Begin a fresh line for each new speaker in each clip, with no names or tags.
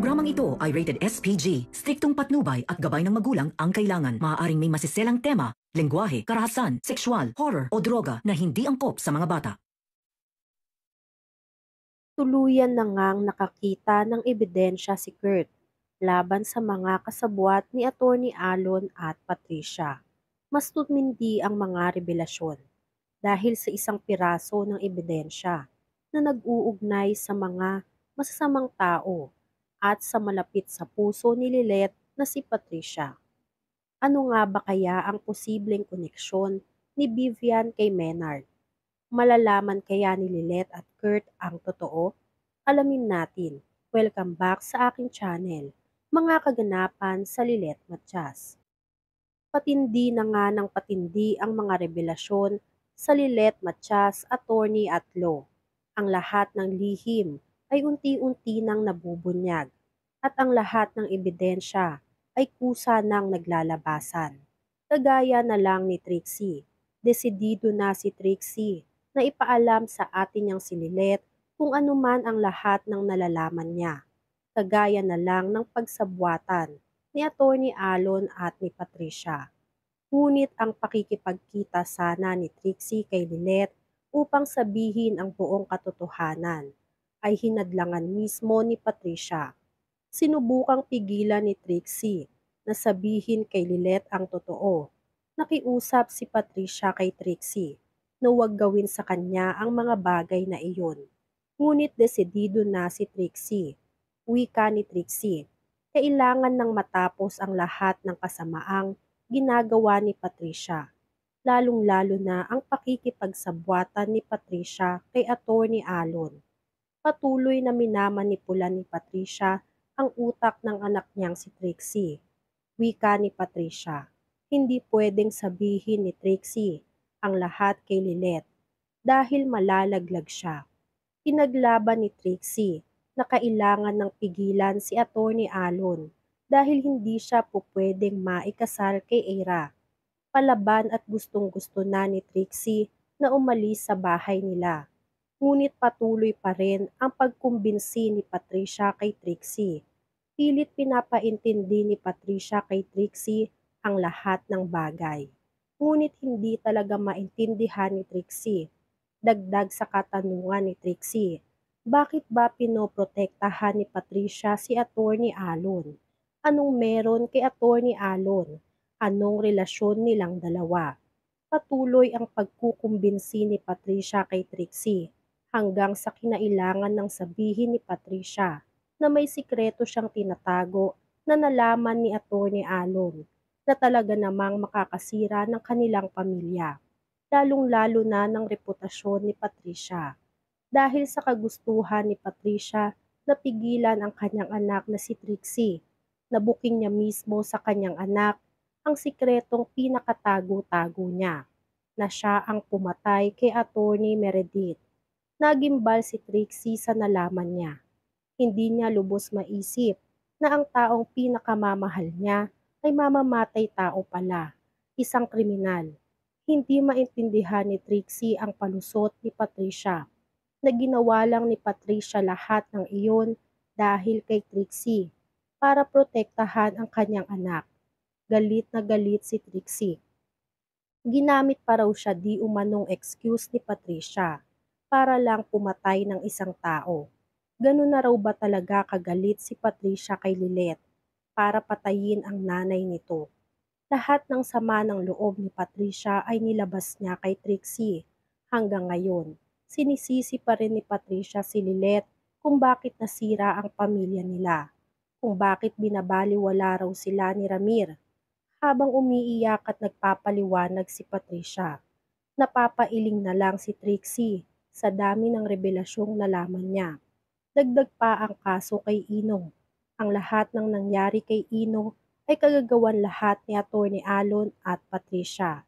Programang ito ay rated SPG. Striktong patnubay at gabay ng magulang ang kailangan. Maaaring may masiselang tema, lengguwahe, karahasan, sexual, horror o droga na hindi angkop sa mga bata.
Tuluyan na ngang nakakita ng ebidensya si Kurt laban sa mga kasabwat ni Attorney Alon at Patricia. Mas tumindi ang mga revelasyon dahil sa isang piraso ng ebidensya na nag-uugnay sa mga masasamang tao at sa malapit sa puso ni Lilet na si Patricia. Ano nga ba kaya ang posibleng koneksyon ni Vivian kay Menard? Malalaman kaya ni Lilet at Kurt ang totoo? Alamin natin. Welcome back sa aking channel, mga kaganapan sa Lilet Matias. Patindi na nga ng patindi ang mga revelasyon sa Lilet Matias, attorney at law. Ang lahat ng lihim ay unti-unti nang nabubunyag at ang lahat ng ebidensya ay kusa nang naglalabasan. Kagaya na lang ni Trixie. Desidido na si Trixie na ipaalam sa atin niyang si Lilet kung anuman ang lahat ng nalalaman niya. Kagaya na lang ng pagsabwatan ni Attorney Alon at ni Patricia. Ngunit ang pakikipagkita sana ni Trixie kay Lilet upang sabihin ang buong katotohanan ay hinadlangan mismo ni Patricia. Sinubukang pigilan ni Trixie na sabihin kay Lilet ang totoo. Nakiusap si Patricia kay Trixie na huwag gawin sa kanya ang mga bagay na iyon. Ngunit desidido na si Trixie. Wika ni Trixie, kailangan nang matapos ang lahat ng kasamaang ginagawa ni Patricia, lalong-lalo na ang pakikipagsabwatan ni Patricia kay Attorney Alon. Patuloy na minamanipula ni Patricia ang utak ng anak niyang si Trixie. Wika ni Patricia, hindi pwedeng sabihin ni Trixie ang lahat kay Lilet dahil malalaglag siya. Pinaglaban ni Trixie na kailangan ng pigilan si Attorney Alon dahil hindi siya pupwedeng maikasal kay Ira. Palaban at gustong-gusto na ni Trixie na umalis sa bahay nila. Ngunit patuloy pa rin ang pagkumbinsi ni Patricia kay Trixie. Pilit pinapaintindi ni Patricia kay Trixie ang lahat ng bagay. Ngunit hindi talaga maintindihan ni Trixie. Dagdag sa katanungan ni Trixie, bakit ba pinoprotektahan ni Patricia si Attorney Alon? Anong meron kay Attorney Alon? Anong relasyon nilang dalawa? Patuloy ang pagkukumbinsi ni Patricia kay Trixie hanggang sa kinailangan ng sabihin ni Patricia na may sikreto siyang tinatago na nalaman ni Attorney Alon na talaga namang makakasira ng kanilang pamilya, lalong-lalo na ng reputasyon ni Patricia. Dahil sa kagustuhan ni Patricia na pigilan ang kanyang anak na si Trixie, nabuking niya mismo sa kanyang anak ang sikretong pinakatago-tago niya, na siya ang pumatay kay Attorney Meredith. Nagimbal si Trixie sa nalaman niya. Hindi niya lubos maisip na ang taong pinakamamahal niya ay mamamatay tao pala, isang kriminal. Hindi maintindihan ni Trixie ang palusot ni Patricia, na ginawa lang ni Patricia lahat ng iyon dahil kay Trixie para protektahan ang kanyang anak. Galit na galit si Trixie. Ginamit pa raw siya di umanong excuse ni Patricia para lang pumatay ng isang tao. Ganun na raw ba talaga kagalit si Patricia kay Lilet para patayin ang nanay nito? Lahat ng sama ng loob ni Patricia ay nilabas niya kay Trixie. Hanggang ngayon, sinisisi pa rin ni Patricia si Lilet kung bakit nasira ang pamilya nila, kung bakit binabaliwala raw sila ni Ramir. Habang umiiyak at nagpapaliwanag si Patricia, napapailing na lang si Trixie sa dami ng revelasyong nalaman niya. Dagdag pa ang kaso kay Inong. Ang lahat ng nangyari kay Inong ay kagagawan lahat ni Attorney Alon at Patricia.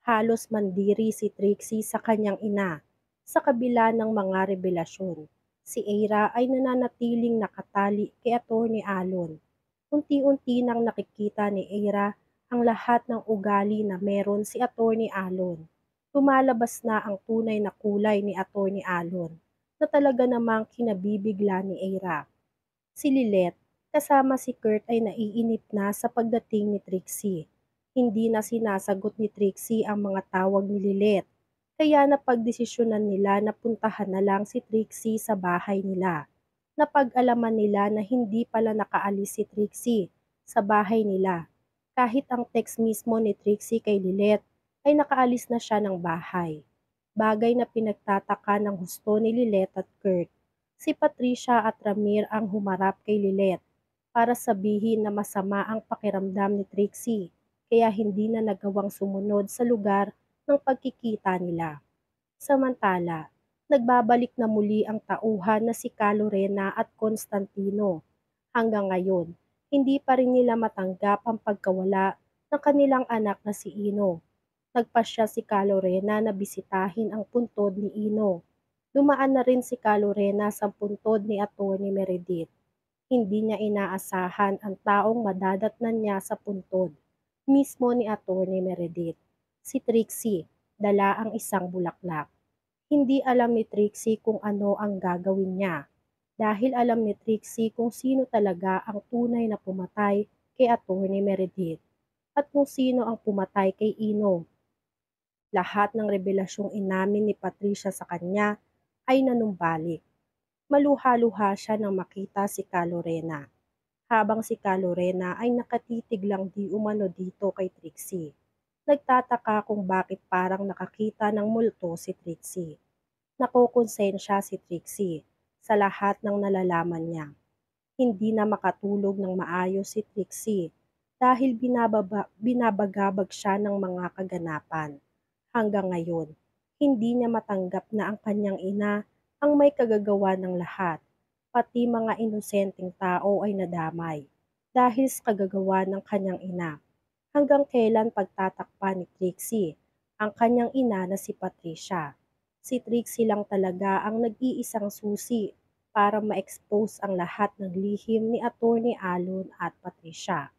Halos mandiri si Trixie sa kanyang ina. Sa kabila ng mga revelasyon, si Ira ay nananatiling nakatali kay Attorney Alon. Unti-unti nang nakikita ni Ira ang lahat ng ugali na meron si Attorney Alon. Lumalabas na ang tunay na kulay ni Attorney Alon na talaga namang kinabibigla ni Ira. Si Lilet, Kasama si Kurt ay naiinip na sa pagdating ni Trixie. Hindi na sinasagot ni Trixie ang mga tawag ni Lilith, kaya napagdesisyonan nila na puntahan na lang si Trixie sa bahay nila. Napag-alaman nila na hindi pala nakaalis si Trixie sa bahay nila. Kahit ang text mismo ni Trixie kay Lilith ay nakaalis na siya ng bahay. Bagay na pinagtataka ng husto ni Lilith at Kurt. Si Patricia at Ramir ang humarap kay Lilith para sabihin na masama ang pakiramdam ni Trixie kaya hindi na nagawang sumunod sa lugar ng pagkikita nila. Samantala, nagbabalik na muli ang tauhan na si Calorena at Constantino. Hanggang ngayon, hindi pa rin nila matanggap ang pagkawala ng kanilang anak na si Ino. Nagpasya si Calorena na bisitahin ang puntod ni Ino. Dumaan na rin si Calorena sa puntod ni Atty. Meredith. Hindi niya inaasahan ang taong madadatnan niya sa puntod, mismo ni Atty. Meredith. Si Trixie, dala ang isang bulaklak. Hindi alam ni Trixie kung ano ang gagawin niya, dahil alam ni Trixie kung sino talaga ang tunay na pumatay kay Atty. Meredith at kung sino ang pumatay kay Ino. Lahat ng revelasyong inamin ni Patricia sa kanya ay nanumbalik. Maluha-luha siya nang makita si Calorena, habang si Calorena ay nakatitig lang di umano dito kay Trixie. Nagtataka kung bakit parang nakakita ng multo si Trixie. Nakokonsensya si Trixie sa lahat ng nalalaman niya. Hindi na makatulog ng maayos si Trixie dahil binabagabag siya ng mga kaganapan. Hanggang ngayon, hindi niya matanggap na ang kanyang ina ang may kagagawa ng lahat, pati mga inosenteng tao ay nadamay dahil sa kagagawa ng kanyang ina. Hanggang kailan pagtatakpan ni Trixie ang kanyang ina na si Patricia. Si Trixie lang talaga ang nag-iisang susi para ma-expose ang lahat ng lihim ni Atty. Alon at Patricia.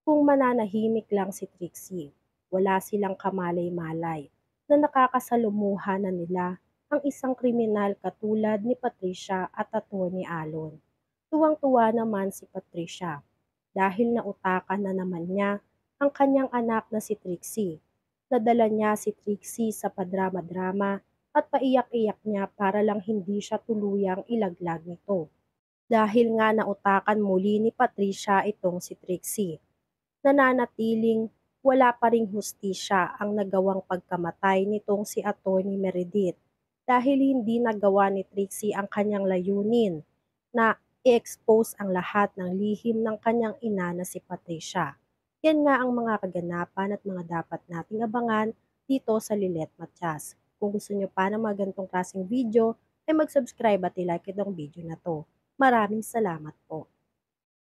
Kung mananahimik lang si Trixie, wala silang kamalay-malay na nakakasalumuha na nila ang isang kriminal katulad ni Patricia at Atty. Alon. Tuwang-tuwa naman si Patricia dahil nautakan na naman niya ang kanyang anak na si Trixie. Nadala niya si Trixie sa padrama-drama at paiyak-iyak niya para lang hindi siya tuluyang ilaglag nito. Dahil nga nautakan muli ni Patricia itong si Trixie, nananatiling wala pa ring hustisya ang nagawang pagkamatay nitong si Atty. Meredith dahil hindi nagawa ni Trixie ang kanyang layunin na i-expose ang lahat ng lihim ng kanyang ina na si Patricia. Yan nga ang mga kaganapan at mga dapat nating abangan dito sa Lilet Matias. Kung gusto nyo pa ng mga ganitong klaseng video, ay mag-subscribe at i-like itong video na to. Maraming salamat po.